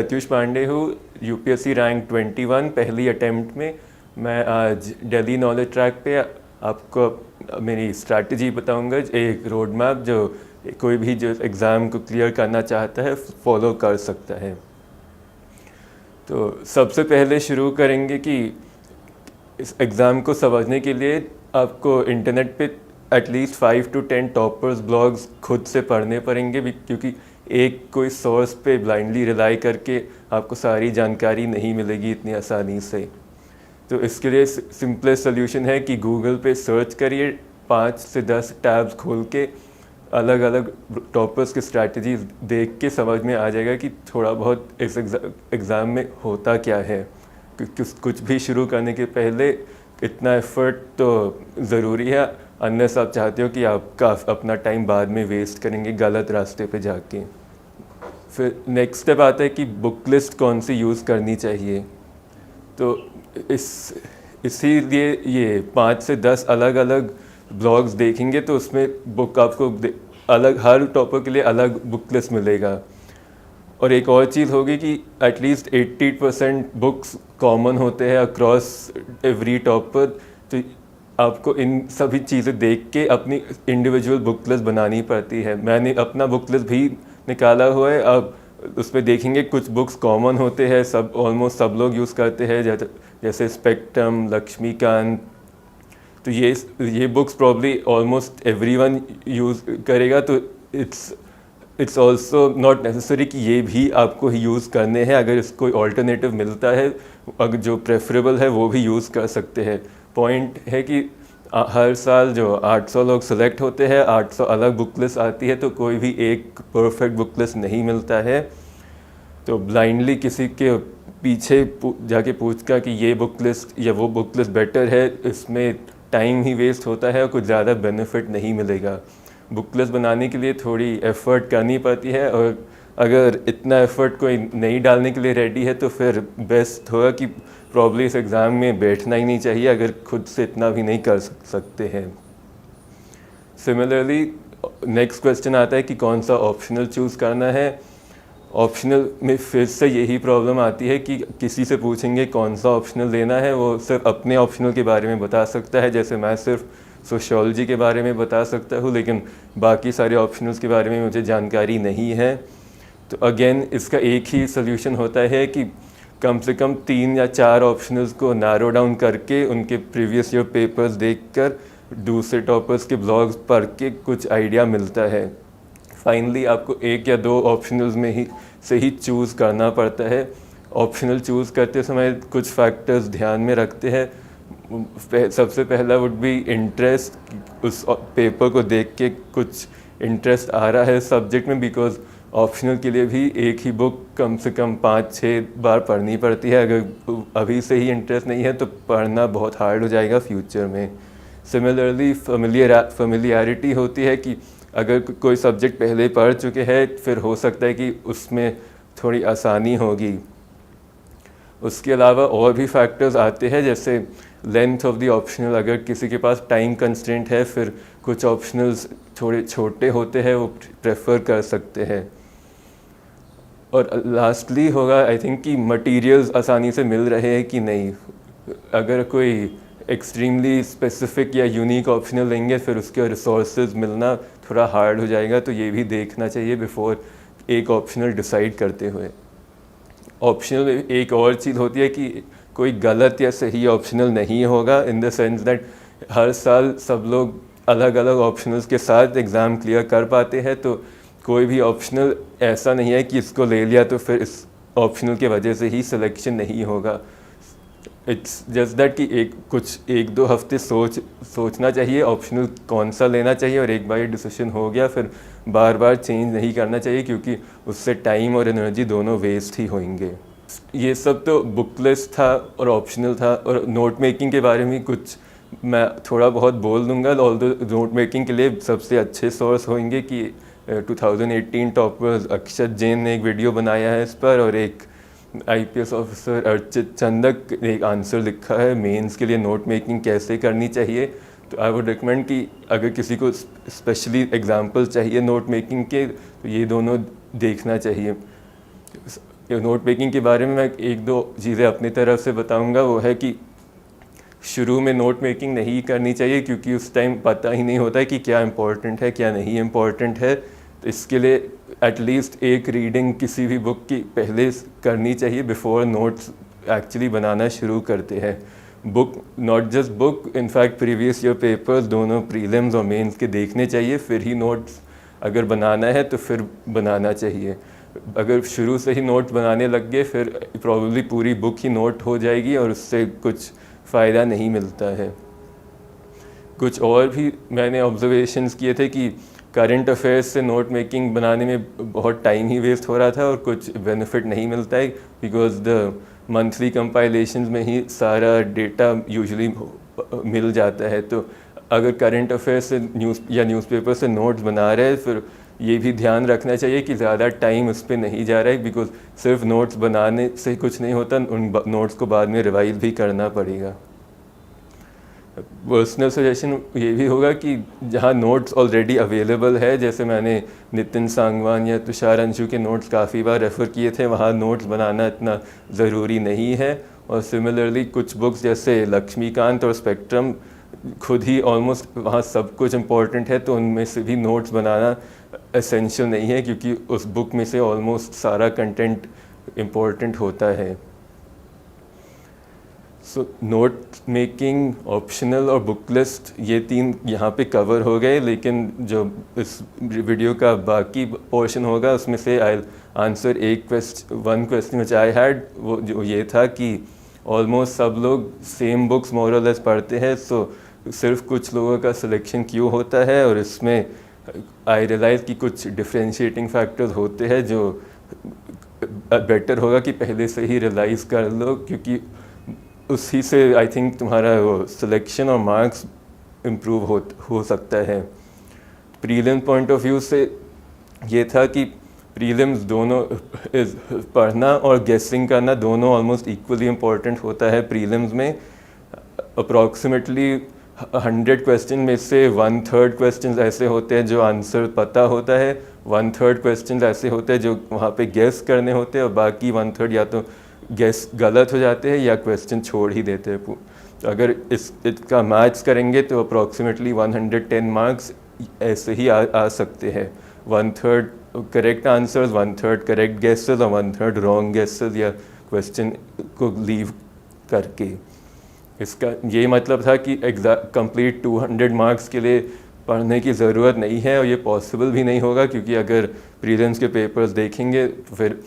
प्रत्युष पांडे हूँ, UPSC rank 21 पहली attempt में। मैं आज दिल्ली नॉलेज ट्रैक पे आपको मेरी स्ट्रैटेजी बताऊंगा, एक रोड मैप जो कोई भी जो एग्ज़ाम को क्लियर करना चाहता है फॉलो कर सकता है। तो सबसे पहले शुरू करेंगे कि इस एग्ज़ाम को समझने के लिए आपको इंटरनेट पे एटलीस्ट 5 to 10 टॉपर्स ब्लॉग्स खुद से पढ़ने पड़ेंगे, क्योंकि एक कोई सोर्स पे ब्लाइंडली रिलाई करके आपको सारी जानकारी नहीं मिलेगी इतनी आसानी से। तो इसके लिए सिंपलेस्ट सोल्यूशन है कि गूगल पे सर्च करिए, 5 से 10 टैब्स खोल के अलग अलग टॉपर्स की स्ट्रैटेजीज देख के समझ में आ जाएगा कि थोड़ा बहुत इस एग्ज़ाम में होता क्या है। कुछ भी शुरू करने के पहले इतना एफर्ट तो ज़रूरी है, अनलेस आप चाहते हो कि आपका अपना टाइम बाद में वेस्ट करेंगे गलत रास्ते पे जाके। फिर नेक्स्ट स्टेप आता है कि बुक लिस्ट कौन सी यूज़ करनी चाहिए। तो इसीलिए ये 5 से 10 अलग अलग ब्लॉग्स देखेंगे तो उसमें बुक आपको अलग, हर टॉपिक के लिए अलग बुक लिस्ट मिलेगा। और एक और चीज़ होगी कि एटलीस्ट 80% बुक्स कॉमन होते हैं अक्रॉस एवरी टॉपिक। तो आपको इन सभी चीज़ें देख के अपनी इंडिविजुअल बुक लिस्ट बनानी पड़ती है। मैंने अपना बुक लिस्ट भी निकाला हुआ है। अब उसमें देखेंगे कुछ बुक्स कॉमन होते हैं, सब ऑलमोस्ट सब लोग यूज़ करते हैं, जैसे स्पेक्ट्रम, लक्ष्मीकांत। तो ये books probably almost everyone use करेगा। तो इट्स ऑल्सो नॉट नेसेसरी कि ये भी आपको यूज़ करने हैं। अगर इसको कोई ऑल्टरनेटिव मिलता है अगर जो प्रेफरेबल है वो भी यूज़ कर सकते हैं। पॉइंट है कि हर साल जो 800 लोग सेलेक्ट होते हैं, 800 अलग बुक लिस्ट आती है, तो कोई भी एक परफेक्ट बुक लिस्ट नहीं मिलता है। तो ब्लाइंडली किसी के पीछे जाके पूछकर कि ये बुक लिस्ट या वो बुक लिस्ट बेटर है, इसमें टाइम ही वेस्ट होता है और कुछ ज़्यादा बेनिफिट नहीं मिलेगा। बुक लिस्ट बनाने के लिए थोड़ी एफ़र्ट करनी पड़ती है, और अगर इतना एफ़र्ट कोई नहीं डालने के लिए रेडी है तो फिर बेस्ट होगा कि प्रॉब्ली इस एग्ज़ाम में बैठना ही नहीं चाहिए, अगर खुद से इतना भी नहीं कर सकते हैं। सिमिलरली नेक्स्ट क्वेश्चन आता है कि कौन सा ऑप्शनल चूज़ करना है। ऑप्शनल में फिर से यही प्रॉब्लम आती है कि किसी से पूछेंगे कौन सा ऑप्शनल लेना है, वो सिर्फ अपने ऑप्शनल के बारे में बता सकता है। जैसे मैं सिर्फ सोशियोलॉजी के बारे में बता सकता हूँ, लेकिन बाकी सारे ऑप्शनल्स के बारे में मुझे जानकारी नहीं है। तो अगेन इसका एक ही सोल्यूशन होता है कि कम से कम 3 या 4 ऑप्शनल्स को नैरो डाउन करके उनके प्रीवियस ईयर पेपर्स देखकर दूसरे टॉपर्स के ब्लॉग्स पढ़ के कुछ आइडिया मिलता है। फाइनली आपको 1 या 2 ऑप्शनल्स में ही चूज़ करना पड़ता है। ऑप्शनल चूज़ करते समय कुछ फैक्टर्स ध्यान में रखते हैं। सबसे पहला वुड बी इंटरेस्ट। उस पेपर को देख के कुछ इंटरेस्ट आ रहा है सब्जेक्ट में, बिकॉज ऑप्शनल के लिए भी एक ही बुक कम से कम 5-6 बार पढ़नी पड़ती है। अगर अभी से ही इंटरेस्ट नहीं है तो पढ़ना बहुत हार्ड हो जाएगा फ्यूचर में। सिमिलरली फेमिलियरिटी होती है कि अगर कोई सब्जेक्ट पहले पढ़ चुके हैं फिर हो सकता है कि उसमें थोड़ी आसानी होगी। उसके अलावा और भी फैक्टर्स आते हैं, जैसे लेंथ ऑफ द ऑप्शनल। अगर किसी के पास टाइम कंस्ट्रेंट है, फिर कुछ ऑप्शनल्स थोड़े छोटे होते हैं, वो प्रेफर कर सकते हैं। और लास्टली होगा आई थिंक कि मटेरियल्स आसानी से मिल रहे हैं कि नहीं। अगर कोई एक्सट्रीमली स्पेसिफिक या यूनिक ऑप्शनल लेंगे फिर उसके रिसोर्सेज मिलना थोड़ा हार्ड हो जाएगा। तो ये भी देखना चाहिए बिफोर एक ऑप्शनल डिसाइड करते हुए। ऑप्शनल में एक और चीज़ होती है कि कोई गलत या सही ऑप्शनल नहीं होगा, इन द सेंस दैट हर साल सब लोग अलग अलग ऑप्शनल्स के साथ एग्ज़ाम क्लियर कर पाते हैं। तो कोई भी ऑप्शनल ऐसा नहीं है कि इसको ले लिया तो फिर इस ऑप्शनल के वजह से ही सिलेक्शन नहीं होगा। इट्स जस्ट दैट कि 1-2 हफ्ते सोचना चाहिए ऑप्शनल कौन सा लेना चाहिए, और एक बार डिसीजन हो गया फिर बार बार चेंज नहीं करना चाहिए, क्योंकि उससे टाइम और एनर्जी दोनों वेस्ट ही होंगे। ये सब तो बुक लिस्ट था और ऑप्शनल था। और नोट मेकिंग के बारे में कुछ मैं थोड़ा बहुत बोल दूंगा। ऑल्दो नोट मेकिंग के लिए सबसे अच्छे सोर्स होंगे कि 2018 टॉपर्स अक्षत जैन ने एक वीडियो बनाया है इस पर, और एक आईपीएस ऑफिसर अर्चित चंदक ने एक आंसर लिखा है मेंस के लिए नोट मेकिंग कैसे करनी चाहिए। तो आई वुड रिकमेंड कि अगर किसी को स्पेशली एग्जांपल चाहिए नोट मेकिंग के तो ये दोनों देखना चाहिए। नोट मेकिंग के बारे में मैं एक दो चीज़ें अपनी तरफ से बताऊंगा। वो है कि शुरू में नोट मेकिंग नहीं करनी चाहिए, क्योंकि उस टाइम पता ही नहीं होता है कि क्या इम्पोर्टेंट है क्या नहीं इम्पोर्टेंट है। तो इसके लिए एटलीस्ट एक रीडिंग किसी भी बुक की पहले करनी चाहिए बिफोर नोट्स एक्चुअली बनाना शुरू करते हैं। Book, not just book, in fact previous year papers दोनों प्रीलिम्स और मेंस के देखने चाहिए, फिर ही नोट्स अगर बनाना है तो फिर बनाना चाहिए। अगर शुरू से ही नोट्स बनाने लग गए फिर प्रॉब्ली पूरी बुक ही नोट हो जाएगी और उससे कुछ फ़ायदा नहीं मिलता है। कुछ और भी मैंने ऑब्जर्वेशंस किए थे कि करंट अफेयर्स से नोट मेकिंग बनाने में बहुत टाइम ही वेस्ट हो रहा था और कुछ बेनिफिट नहीं मिलता है, बिकॉज द मंथली कंपाइलेशंस में ही सारा डेटा यूजुअली मिल जाता है। तो अगर करंट अफेयर्स से न्यूज़पेपर से नोट्स बना रहे हैं, फिर ये भी ध्यान रखना चाहिए कि ज़्यादा टाइम उस पर नहीं जा रहा है, बिकॉज सिर्फ नोट्स बनाने से कुछ नहीं होता, उन नोट्स को बाद में रिवाइज भी करना पड़ेगा। पर्सनल सजेशन ये भी होगा कि जहाँ नोट्स ऑलरेडी अवेलेबल है, जैसे मैंने नितिन सांगवान या तुषार अंशु के नोट्स काफ़ी बार रेफ़र किए थे, वहाँ नोट्स बनाना इतना ज़रूरी नहीं है। और सिमिलरली कुछ बुक्स जैसे लक्ष्मीकांत और स्पेक्ट्रम खुद ही ऑलमोस्ट वहाँ सब कुछ इम्पोर्टेंट है, तो उनमें से भी नोट्स बनाना एसेंशियल नहीं है, क्योंकि उस बुक में से ऑलमोस्ट सारा कंटेंट इम्पोर्टेंट होता है। सो नोट मेकिंग, ऑप्शनल और बुक लिस्ट, ये तीन यहाँ पे कवर हो गए, लेकिन जो इस वीडियो का बाकी पोर्शन होगा उसमें से I answer one question which I had, वो जो ये था कि ऑलमोस्ट सब लोग सेम बुक्स मोर और लेस पढ़ते हैं, सो सिर्फ कुछ लोगों का सिलेक्शन क्यों होता है। और इसमें आई रियलाइज़ कि कुछ डिफ्रेंशिएटिंग फैक्टर्स होते हैं जो बेटर होगा कि पहले से ही रियलाइज़ कर लो, क्योंकि उसी से आई थिंक तुम्हारा वो सिलेक्शन और मार्क्स इम्प्रूव हो सकता है। प्रीलिम पॉइंट ऑफ व्यू से ये था कि प्रीलिम्स दोनों पढ़ना और गेसिंग करना दोनों ऑलमोस्ट इक्वली इम्पोर्टेंट होता है। प्रीलिम्स में अप्रॉक्सीमेटली 100 क्वेश्चन में से 1/3 क्वेश्चन ऐसे होते हैं जो आंसर पता होता है, 1/3 क्वेश्चन ऐसे होते हैं जो वहाँ पे गेस करने होते हैं, और बाकी 1/3 या तो गेस गलत हो जाते हैं या क्वेश्चन छोड़ ही देते हैं। तो अगर इसका मैथ्स करेंगे तो अप्रॉक्सीमेटली 110 मार्क्स ऐसे ही आ सकते हैं। 1/3 करेक्ट आंसर्स, 1/3 करेक्ट गेसेस और 1/3 रॉन्ग गेसेस या क्वेश्चन को लीव करके। इसका ये मतलब था कि कंप्लीट 200 मार्क्स के लिए पढ़ने की ज़रूरत नहीं है, और ये पॉसिबल भी नहीं होगा, क्योंकि अगर प्रीलिम्स के पेपर्स देखेंगे तो फिर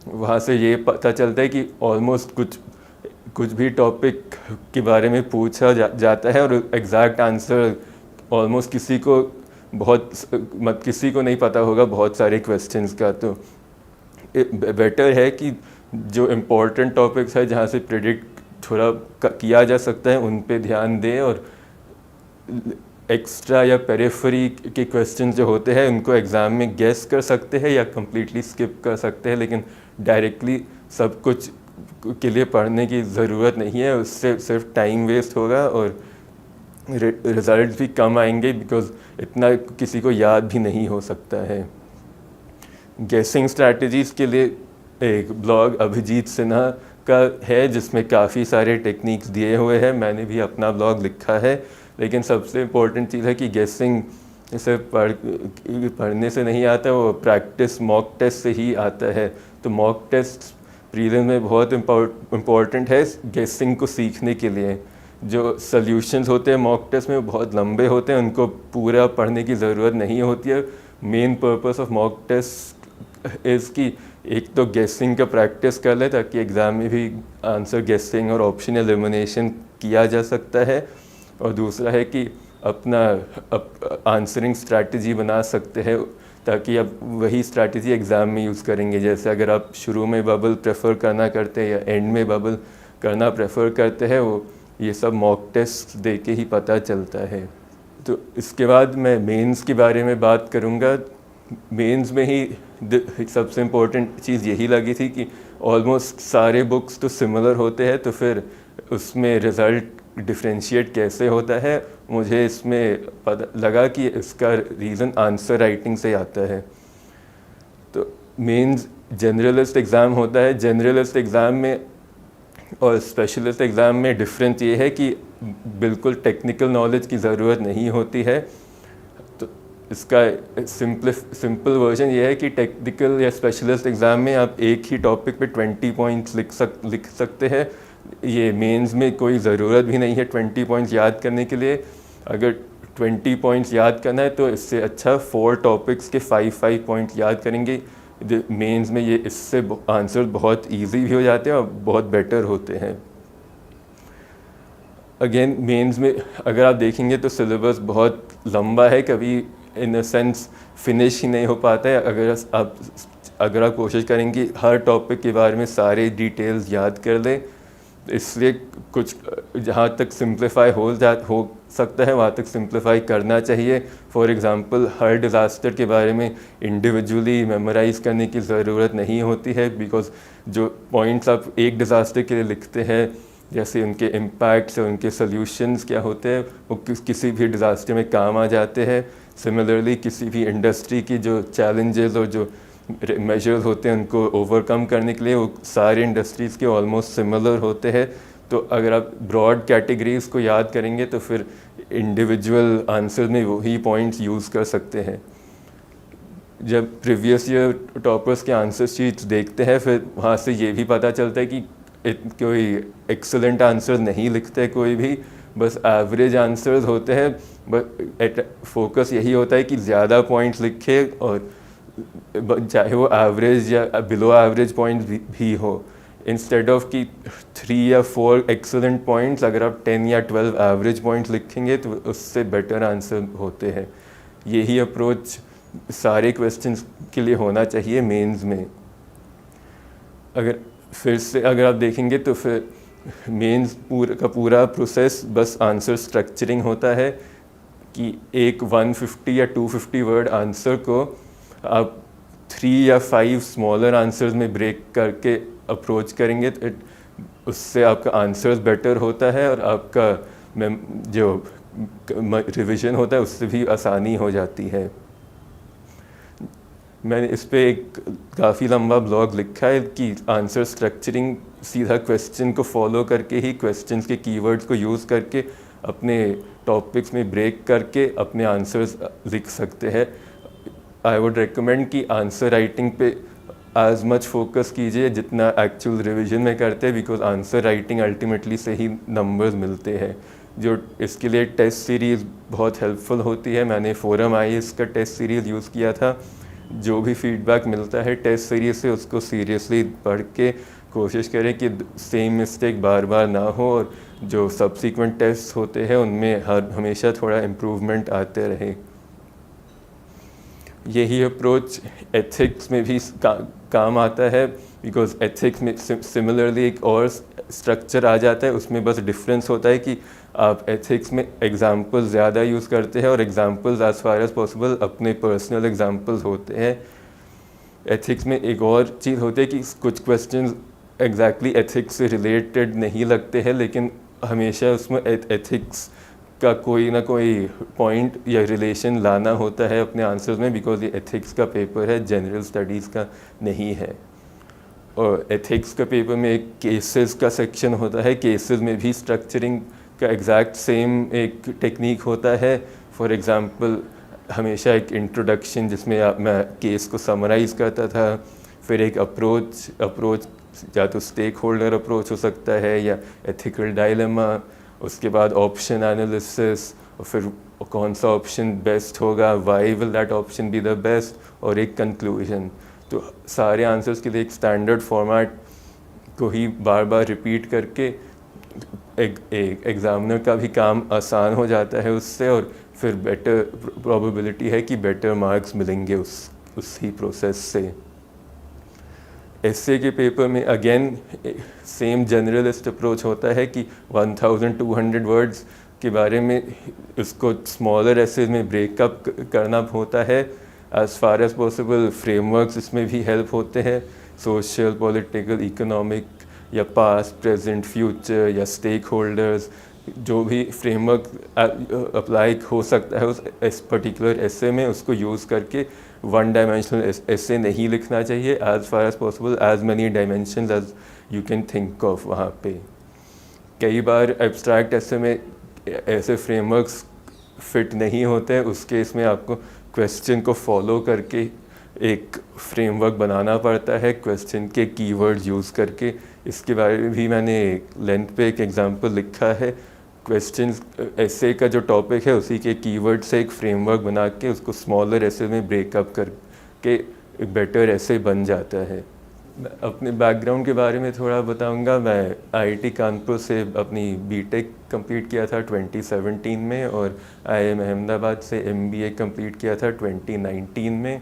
वहाँ से ये पता चलता है कि ऑलमोस्ट कुछ भी टॉपिक के बारे में पूछा जाता है और एग्जैक्ट आंसर ऑलमोस्ट किसी को नहीं पता होगा बहुत सारे क्वेश्चंस का। तो बेटर है कि जो इम्पोर्टेंट टॉपिक्स है जहाँ से प्रेडिक्ट थोड़ा किया जा सकता है उन पे ध्यान दें, और एक्स्ट्रा या पेरिफेरी के क्वेश्चन जो होते हैं उनको एग्ज़ाम में गेस कर सकते हैं या कम्प्लीटली स्किप कर सकते हैं, लेकिन डायरेक्टली सब कुछ के लिए पढ़ने की ज़रूरत नहीं है। उससे सिर्फ टाइम वेस्ट होगा और रिजल्ट भी कम आएंगे, बिकॉज इतना किसी को याद भी नहीं हो सकता है। गेसिंग स्ट्रैटेजीज़ के लिए एक ब्लॉग अभिजीत सिन्हा का है जिसमें काफ़ी सारे टेक्निक्स दिए हुए हैं, मैंने भी अपना ब्लॉग लिखा है। लेकिन सबसे इम्पोर्टेंट चीज़ है कि गेसिंग सिर्फ पढ़ने से नहीं आता, वो प्रैक्टिस मॉक टेस्ट से ही आता है। तो मॉक टेस्ट प्रीलिम में बहुत इम्पोर्टेंट है गेसिंग को सीखने के लिए। जो सॉल्यूशंस होते हैं मॉक टेस्ट में वो बहुत लंबे होते हैं, उनको पूरा पढ़ने की ज़रूरत नहीं होती है। Main purpose of mock test is कि एक तो गेसिंग का प्रैक्टिस कर ले ताकि एग्ज़ाम में भी आंसर गेसिंग और ऑप्शन एलिमिनेशन किया जा सकता है, और दूसरा है कि अपना आंसरिंग स्ट्रैटेजी बना सकते हैं ताकि अब वही स्ट्रैटेजी एग्ज़ाम में यूज़ करेंगे। जैसे अगर आप शुरू में बबल प्रेफर करना करते हैं या एंड में बबल करना प्रेफर करते हैं, वो ये सब मॉक टेस्ट दे के ही पता चलता है। तो इसके बाद मैं मेंस के बारे में बात करूँगा। मेंस में ही सबसे इम्पोर्टेंट चीज़ यही लगी थी कि ऑलमोस्ट सारे बुक्स तो सिमिलर होते हैं, तो फिर उसमें रिज़ल्ट डिफ्रेंशिएट कैसे होता है। मुझे इसमें पता लगा कि इसका रीज़न आंसर राइटिंग से आता है। तो मेंस जनरलिस्ट एग्ज़ाम होता है, जनरलिस्ट एग्ज़ाम में और स्पेशलिस्ट एग्ज़ाम में डिफरेंस ये है कि बिल्कुल टेक्निकल नॉलेज की ज़रूरत नहीं होती है। तो इसका सिंपल वर्जन ये है कि टेक्निकल या स्पेशलिस्ट एग्ज़ाम में आप एक ही टॉपिक पे 20 पॉइंट्स लिख सकते हैं। ये मेंस में कोई ज़रूरत भी नहीं है 20 पॉइंट्स याद करने के लिए। अगर 20 पॉइंट्स याद करना है तो इससे अच्छा 4 टॉपिक्स के 5 पॉइंट्स याद करेंगे। मेंस में ये इससे आंसर बहुत इजी भी हो जाते हैं और बहुत बेटर होते हैं। अगेन मेंस में अगर आप देखेंगे तो सिलेबस बहुत लंबा है, कभी इन अ सेंस फिनिश ही नहीं हो पाता है। अगर आप कोशिश करेंगे हर टॉपिक के बारे में सारे डिटेल्स याद कर लें, इसलिए कुछ जहाँ तक सिंप्लीफाई हो सकता है वहाँ तक सिंप्लीफाई करना चाहिए। फॉर एग्ज़ाम्पल हर डिज़ास्टर के बारे में इंडिविजुअली मेमोराइज़ करने की ज़रूरत नहीं होती है, बिकॉज़ जो पॉइंट्स आप एक डिज़ास्टर के लिए लिखते हैं, जैसे उनके इम्पैक्ट्स और उनके सॉल्यूशंस क्या होते हैं, वो किसी भी डिज़ास्टर में काम आ जाते हैं। सिमिलरली किसी भी इंडस्ट्री की जो चैलेंजेस और जो मेजर्स होते हैं उनको ओवरकम करने के लिए वो सारे इंडस्ट्रीज़ के ऑलमोस्ट सिमिलर होते हैं। तो अगर आप ब्रॉड कैटेगरीज़ को याद करेंगे तो फिर इंडिविजुअल आंसर में वही पॉइंट्स यूज़ कर सकते हैं। जब प्रीवियस ईयर टॉपर्स के आंसर शीट्स देखते हैं फिर वहाँ से ये भी पता चलता है कि कोई एक्सेलेंट आंसर नहीं लिखते कोई भी, बस एवरेज आंसर्स होते हैं। बट फोकस यही होता है कि ज़्यादा पॉइंट्स लिखे और चाहे वो एवरेज या बिलो एवरेज पॉइंट्स भी हो। इंस्टेड ऑफ कि 3 या 4 एक्सेलेंट पॉइंट्स, अगर आप 10 या 12 एवरेज पॉइंट्स लिखेंगे तो उससे बेटर आंसर होते हैं। यही अप्रोच सारे क्वेश्चंस के लिए होना चाहिए मेंस में। अगर आप देखेंगे तो फिर मेंस पूरा प्रोसेस बस आंसर स्ट्रक्चरिंग होता है कि एक 150 या 250 वर्ड आंसर को आप 3 या 5 स्मॉलर आंसर्स में ब्रेक करके अप्रोच करेंगे तो उससे आपका आंसर्स बेटर होता है और आपका जो रिवीजन होता है उससे भी आसानी हो जाती है। मैंने इस पे एक काफ़ी लंबा ब्लॉग लिखा है कि आंसर स्ट्रक्चरिंग सीधा क्वेश्चन को फॉलो करके ही क्वेश्चंस के कीवर्ड्स को यूज़ करके अपने टॉपिक्स में ब्रेक करके अपने आंसर्स लिख सकते हैं। आई वुड रिकमेंड कि आंसर राइटिंग पे एज मच फोकस कीजिए जितना एक्चुअल रिवीजन में करते हैं, बिकॉज आंसर राइटिंग अल्टीमेटली से ही नंबर्स मिलते हैं। जो इसके लिए टेस्ट सीरीज़ बहुत हेल्पफुल होती है। मैंने फोरम IAS का टेस्ट सीरीज़ यूज़ किया था। जो भी फीडबैक मिलता है टेस्ट सीरीज़ से उसको सीरियसली पढ़ के कोशिश करें कि सेम मिस्टेक बार बार ना हो और जो सब्सिक्वेंट टेस्ट होते हैं उनमें हमेशा थोड़ा इम्प्रूवमेंट आते रहे। यही अप्रोच एथिक्स में भी काम आता है, बिकॉज एथिक्स में सिमिलरली एक और स्ट्रक्चर आ जाता है। उसमें बस डिफरेंस होता है कि आप एथिक्स में एग्जाम्पल्स ज़्यादा यूज़ करते हैं और examples as far as possible अपने पर्सनल एग्जाम्पल्स होते हैं। एथिक्स में एक और चीज़ होती है कि कुछ क्वेश्चंस एग्जैक्टली एथिक्स से रिलेटेड नहीं लगते हैं, लेकिन हमेशा उसमें एथिक्स का कोई ना कोई पॉइंट या रिलेशन लाना होता है अपने आंसर्स में, बिकॉज ये एथिक्स का पेपर है, जनरल स्टडीज़ का नहीं है। और एथिक्स का पेपर में एक केसेस का सेक्शन होता है। केसेस में भी स्ट्रक्चरिंग का एग्जैक्ट सेम एक टेक्निक होता है। फॉर एग्ज़ाम्पल हमेशा एक इंट्रोडक्शन जिसमें मैं केस को समराइज़ करता था, फिर एक अप्रोच या तो स्टेक होल्डर अप्रोच हो सकता है या एथिकल डायलेमा, उसके बाद ऑप्शन एनालिसिस और फिर कौन सा ऑप्शन बेस्ट होगा, why will that option be the best, और एक कंक्लूजन। तो सारे आंसर्स के लिए एक स्टैंडर्ड फॉर्मेट को ही बार बार रिपीट करके एग्ज़ामिनर का भी काम आसान हो जाता है उससे, और फिर बेटर प्रोबेबिलिटी है कि बेटर मार्क्स मिलेंगे उसी प्रोसेस से। एसए के पेपर में अगेन सेम जनरलिस्ट अप्रोच होता है कि 1200 वर्ड्स के बारे में उसको स्मॉलर एसेज में ब्रेकअप करना होता है। As far as possible frameworks इसमें भी हेल्प होते हैं, सोशल, पॉलिटिकल, इकोनॉमिक या पास्ट, प्रेजेंट, फ्यूचर या स्टेक होल्डर्स, जो भी फ्रेमवर्क अप्लाई हो सकता है उस पर्टिकुलर एसे में, उसको यूज़ करके वन डायमेंशनल ऐसे नहीं लिखना चाहिए, as far as possible as many dimension as you can think of. वहाँ पे कई बार एब्स्ट्रैक्ट ऐसे में ऐसे फ्रेमवर्क्स फिट नहीं होते हैं, उस केस में आपको क्वेश्चन को फॉलो करके एक फ्रेमवर्क बनाना पड़ता है, क्वेश्चन के कीवर्ड यूज़ करके। इसके बारे में भी मैंने लेंथ पे एक एग्जांपल लिखा है। क्वेश्चन ऐसे का जो टॉपिक है उसी के कीवर्ड से एक फ्रेमवर्क बना के उसको स्मॉलर ऐसे में ब्रेकअप करके बेटर ऐसे बन जाता है। मैं अपने बैकग्राउंड के बारे में थोड़ा बताऊंगा। मैं आईआईटी कानपुर से अपनी बीटेक कंप्लीट किया था 2017 में, और आईआईएम अहमदाबाद से एमबीए कंप्लीट किया था 2019 में।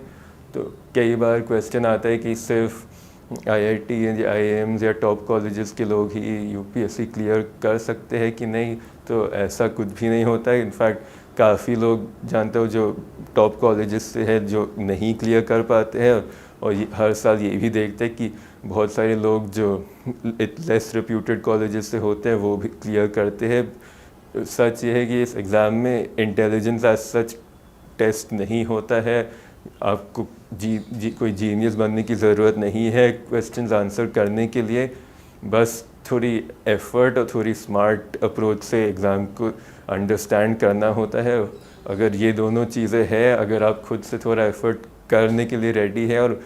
तो कई बार क्वेश्चन आता है कि सिर्फ आईआईटी या आईआईएम्स या टॉप कॉलेजेस के लोग ही यूपीएससी क्लियर कर सकते हैं कि नहीं, तो ऐसा कुछ भी नहीं होता है। इनफैक्ट काफ़ी लोग जानते हो जो टॉप कॉलेजेस से है जो नहीं क्लियर कर पाते हैं, और हर साल ये भी देखते हैं कि बहुत सारे लोग जो लेस रेप्यूटेड कॉलेजेस से होते हैं वो भी क्लियर करते हैं। सच ये है कि इस एग्ज़ाम में इंटेलिजेंस एज सच टेस्ट नहीं होता है। आपको कोई जीनियस बनने की ज़रूरत नहीं है क्वेश्चंस आंसर करने के लिए। बस थोड़ी एफ़र्ट और थोड़ी स्मार्ट अप्रोच से एग्ज़ाम को अंडरस्टैंड करना होता है। अगर ये दोनों चीज़ें हैं, अगर आप खुद से थोड़ा एफ़र्ट करने के लिए रेडी है और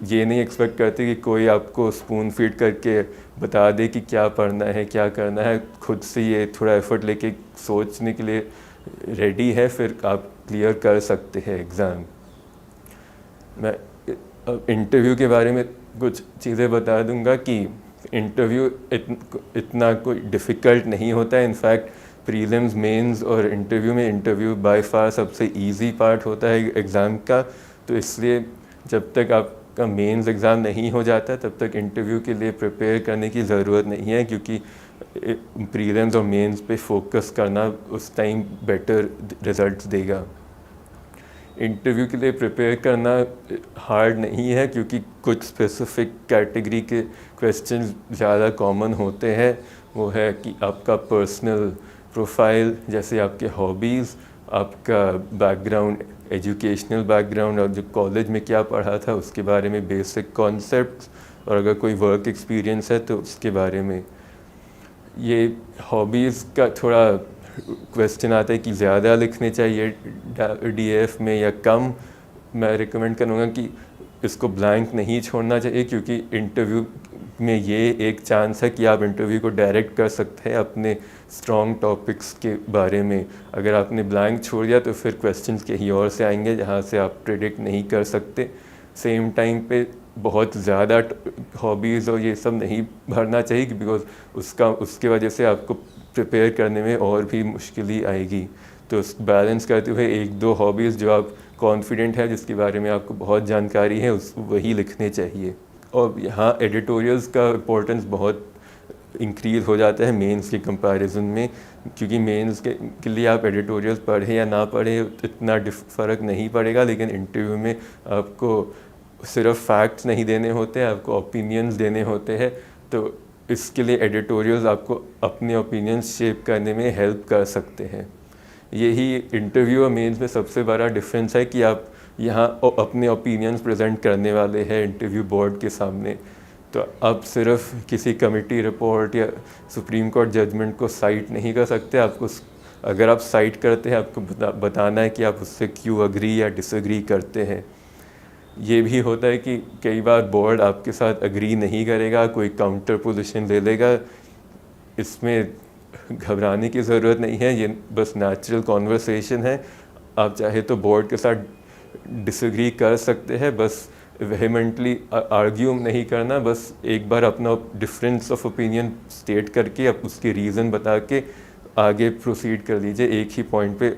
ये नहीं एक्सपेक्ट करते कि कोई आपको स्पून फीड करके बता दे कि क्या पढ़ना है क्या करना है, खुद से ये थोड़ा एफ़र्ट लेके सोचने के लिए रेडी है, फिर आप क्लियर कर सकते हैं एग्ज़ाम। मैं इंटरव्यू के बारे में कुछ चीज़ें बता दूंगा कि इंटरव्यू इतना कोई डिफ़िकल्ट नहीं होता है। इनफैक्ट प्रीलिम्स, मेंस और इंटरव्यू बाय फार सबसे इजी पार्ट होता है एग्ज़ाम का। तो इसलिए जब तक आपका मेंस एग्ज़ाम नहीं हो जाता तब तक इंटरव्यू के लिए प्रिपेयर करने की ज़रूरत नहीं है, क्योंकि प्रीलिम्स और मेंस पे फोकस करना उस टाइम बेटर रिज़ल्ट्स देगा। इंटरव्यू के लिए प्रिपेयर करना हार्ड नहीं है, क्योंकि कुछ स्पेसिफिक कैटेगरी के क्वेश्चन ज़्यादा कॉमन होते हैं। वो है कि आपका पर्सनल प्रोफाइल, जैसे आपके हॉबीज़, आपका बैकग्राउंड, एजुकेशनल बैकग्राउंड, और जो कॉलेज में क्या पढ़ा था उसके बारे में बेसिक कॉन्सेप्ट्स, और अगर कोई वर्क एक्सपीरियंस है तो उसके बारे में। ये हॉबीज़ का थोड़ा क्वेश्चन आता है कि ज़्यादा लिखने चाहिए डीएफ में या कम। मैं रिकमेंड करूँगा कि इसको ब्लैंक नहीं छोड़ना चाहिए, क्योंकि इंटरव्यू में ये एक चांस है कि आप इंटरव्यू को डायरेक्ट कर सकते हैं अपने स्ट्रॉन्ग टॉपिक्स के बारे में। अगर आपने ब्लैंक छोड़ दिया तो फिर क्वेश्चंस कहीं और से आएंगे जहाँ से आप प्रेडिक्ट नहीं कर सकते। सेम टाइम पे बहुत ज़्यादा हॉबीज़ और ये सब नहीं भरना चाहिए, बिकॉज उसके वजह से आपको प्रिपेयर करने में और भी मुश्किल ही आएगी। तो बैलेंस करते हुए एक दो हॉबीज़ जो आप कॉन्फिडेंट है, जिसके बारे में आपको बहुत जानकारी है, वही लिखने चाहिए। और यहाँ एडिटोरियल्स का इम्पोर्टेंस बहुत इंक्रीज़ हो जाता है मेंस के कंपैरिजन में, क्योंकि मेंस के लिए आप एडिटोरियल्स पढ़े या ना पढ़े इतना फ़र्क नहीं पड़ेगा, लेकिन इंटरव्यू में आपको सिर्फ फैक्ट्स नहीं देने होते, आपको ओपिनियंस देने होते हैं। तो इसके लिए एडिटोरियल्स आपको अपने ओपिनियंस शेप करने में हेल्प कर सकते हैं। यही इंटरव्यू और मेंस में सबसे बड़ा डिफरेंस है कि आप यहाँ अपने ओपिनियंस प्रेजेंट करने वाले हैं इंटरव्यू बोर्ड के सामने। तो आप सिर्फ किसी कमेटी रिपोर्ट या सुप्रीम कोर्ट जजमेंट को साइट नहीं कर सकते। आपको अगर आप साइट करते हैं, आपको बताना है कि आप उससे क्यों अग्री या डिसएग्री करते हैं। ये भी होता है कि कई बार बोर्ड आपके साथ अग्री नहीं करेगा, कोई काउंटर पोजीशन ले लेगा। इसमें घबराने की ज़रूरत नहीं है, ये बस नेचुरल कॉन्वर्सेशन है। आप चाहे तो बोर्ड के साथ डिसएग्री कर सकते हैं, बस वेहेमेंटली आर्ग्यू नहीं करना, बस एक बार अपना डिफरेंस ऑफ ओपिनियन स्टेट करके अब उसके रीज़न बता के आगे प्रोसीड कर लीजिए। एक ही पॉइंट पे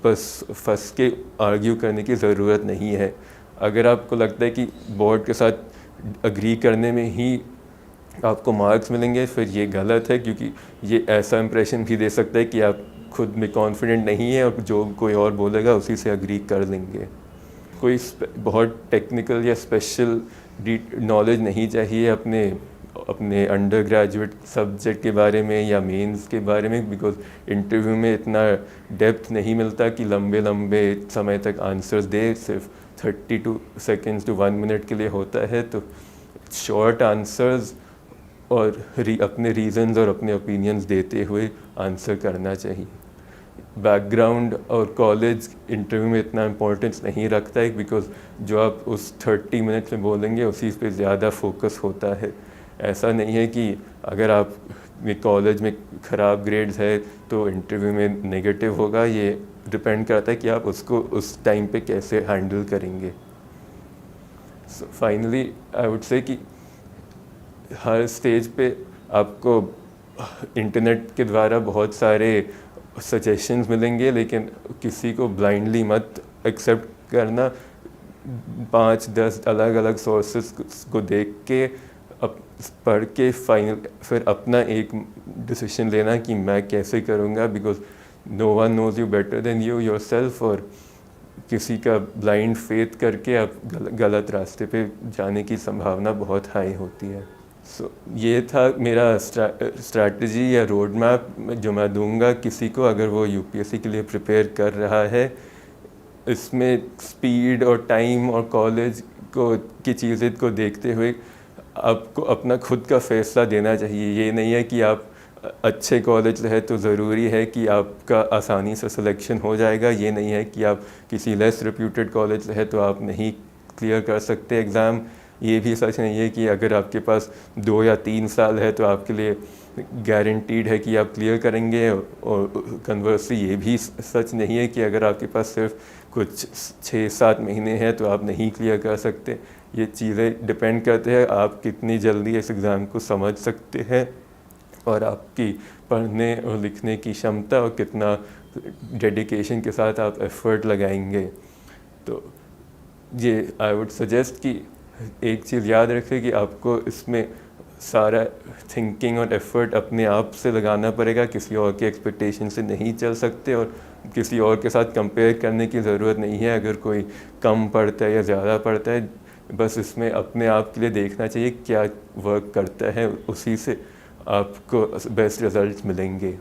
बस फंस के आर्ग्यू करने की ज़रूरत नहीं है। अगर आपको लगता है कि बोर्ड के साथ अग्री करने में ही आपको मार्क्स मिलेंगे, फिर ये गलत है, क्योंकि ये ऐसा इंप्रेशन भी दे सकता है कि आप खुद में कॉन्फिडेंट नहीं है और जो कोई और बोलेगा उसी से अग्री कर लेंगे। कोई बहुत टेक्निकल या स्पेशल नॉलेज नहीं चाहिए अपने अंडर ग्रेजुएट सब्जेक्ट के बारे में या मेंस के बारे में, बिकॉज इंटरव्यू में इतना डेप्थ नहीं मिलता कि लंबे लंबे समय तक आंसर्स दे। सिर्फ 32 सेकेंड्स टू 1 मिनट के लिए होता है, तो शॉर्ट आंसर्स और अपने रीजंस और अपने ओपिनियंस देते हुए आंसर करना चाहिए। बैकग्राउंड और कॉलेज इंटरव्यू में इतना इम्पोर्टेंस नहीं रखता है, बिकॉज जो आप उस 30 मिनट्स में बोलेंगे उसी पे ज़्यादा फोकस होता है। ऐसा नहीं है कि अगर आप कॉलेज में ख़राब ग्रेड्स है तो इंटरव्यू में नेगेटिव होगा, ये डिपेंड करता है कि आप उसको उस टाइम पे कैसे हैंडल करेंगे। So finally I would say कि हर स्टेज पे आपको इंटरनेट के द्वारा बहुत सारे सजेशंस मिलेंगे, लेकिन किसी को ब्लाइंडली मत एक्सेप्ट करना। 5-10 अलग अलग सोर्सेस को देख के पढ़ के फिर अपना एक डिसीजन लेना कि मैं कैसे करूँगा, because no one knows you better than you yourself. और किसी का ब्लाइंड फेथ करके आप गलत रास्ते पे जाने की संभावना बहुत हाई होती है। सो ये था मेरा स्ट्रैटेजी या रोड मैप जो मैं दूंगा किसी को अगर वो यूपीएससी के लिए प्रिपेयर कर रहा है। इसमें स्पीड और टाइम और कॉलेज की चीज़ें को देखते हुए आपको अपना खुद का फैसला देना चाहिए। ये नहीं है कि आप अच्छे कॉलेज है तो ज़रूरी है कि आपका आसानी से सिलेक्शन हो जाएगा। ये नहीं है कि आप किसी लेस रिप्यूटेड कॉलेज है तो आप नहीं क्लियर कर सकते एग्ज़ाम। ये भी सच नहीं है कि अगर आपके पास 2 या 3 साल है तो आपके लिए गारंटीड है कि आप क्लियर करेंगे। और कन्वर्सली ये भी सच नहीं है कि अगर आपके पास सिर्फ कुछ 6-7 महीने हैं तो आप नहीं क्लियर कर सकते। ये चीज़ें डिपेंड करते हैं आप कितनी जल्दी इस एग्ज़ाम को समझ सकते हैं और आपकी पढ़ने और लिखने की क्षमता और कितना डेडिकेशन के साथ आप एफ़र्ट लगाएंगे। तो ये आई वुड सजेस्ट कि एक चीज़ याद रखें कि आपको इसमें सारा थिंकिंग और एफ़र्ट अपने आप से लगाना पड़ेगा, किसी और के एक्सपेक्टेशन से नहीं चल सकते और किसी और के साथ कंपेयर करने की ज़रूरत नहीं है। अगर कोई कम पढ़ता है या ज़्यादा पढ़ता है, बस इसमें अपने आप के लिए देखना चाहिए क्या वर्क करता है, उसी से आपको बेस्ट रिज़ल्ट मिलेंगे।